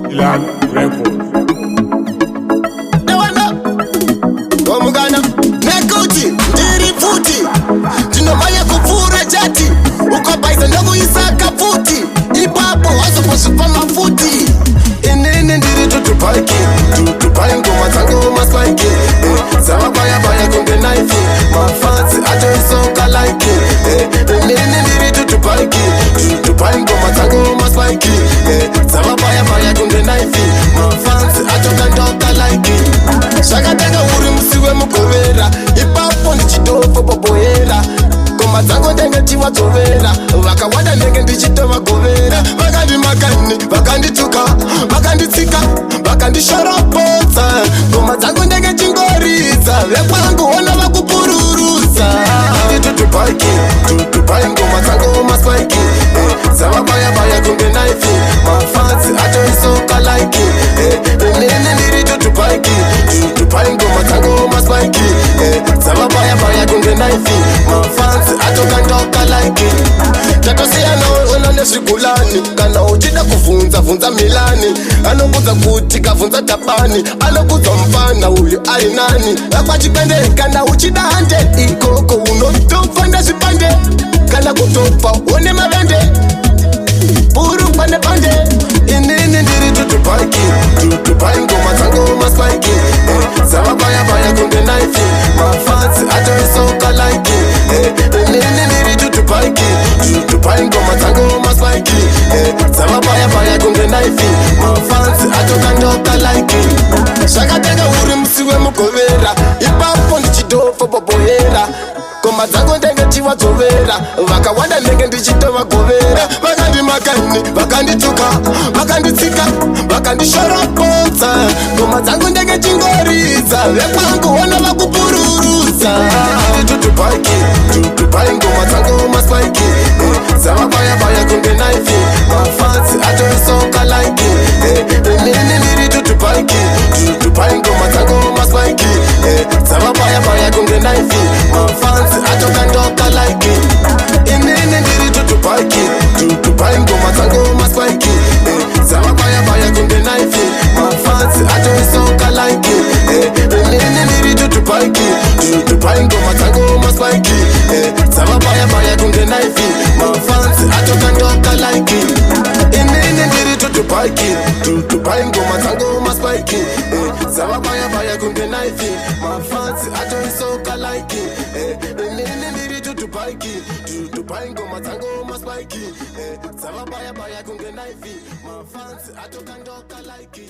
Milan record. Omugana Nekoti Ndiri futi Tinomanya kufura jati Ukabaisa ndogo isaka futi Ipapo waso kusupa mafuti Inini ndiri tutupaki Tutupai ngoma tango maspike Sama baya baya kunge naifi Mafansi ato isoka like Inini ndiri tutupaki Tutupai ngoma tango maspike Sama baya baya kunge naifi Mafansi ato kandoka like Shaka tenga uri musiwe mukovera Ipapo ndichitofo popoera Ngoma dzango ndenge tiwadzovera Vakawanda ndenge ndichitova govera Vakandi makani, vakandituka, vakanditsika, vakandishoropodza Ngoma dzango ndenge chingoridza Vekwangu ona vakupururusa Tutupaki, tutupai ngoma dzango maspike Zavabaya baya kunge naifi Mafansi atoisoka like Nini ndiri tutupaki Tutupai ngoma dzango maspike Zavabaya baya kunge naifi Mafansi atokandoka like Tatosiyana onane zvigulani Kana uchida kuvunza Milani Anokudza kuti kavunza tapani Anokudza mfana uyu ari nani Akwachipende kana uchida hande Ikoko unotofa ndezvipande Kana kutofa one mavende Puru pande pande Inini ndiri tutupaki Tutupai ngoma dzango maspike Zavabaya baya kunge naifi Mafansi atoisoka like Inini ndiri tutupaki Tutupai ngoma dzango maspike Zavabaya baya kunge naifi Mafansi atokandoka like Shakatenga uri musiwe mugovera Ipapo ndichitofo popoera Ngoma dzango ndenge tiwadzovera Vakawanda ndenge ndichitova govera Vakandi makani, vakandituka, vakanditsika, vakandishoropodza Ngoma dzango ndenge chingoridza Vekwangu ona vakupururusa Tutupaki, tutupai ngoma dzango maspike Zavabaya baya kunge naifi Mafansi atoisoka like Nini ndiri tutupaki Tutupai ngoma dzango maspike Zavabaya baya kunge naifi Mafansi atokandoka like Inini ndiri tutupaki Tutupai ngoma dzango maspike Zavabaya baya kunge naifi Mafansi atoisoka like Inini ndiri tutupaki Tutupai ngoma dzango maspike Zavabaya baya kunge naifi Mafansi atokandoka like Inini ndiri tutupaki Tutupai ngoma dzango maspike Zavabaya baya kunge naifi Mafansi atoisoka like Inini ndiri tutupaki Tutupai ngoma dzango maspike Zavabaya baya kunge naifi Mafansi atokandoka like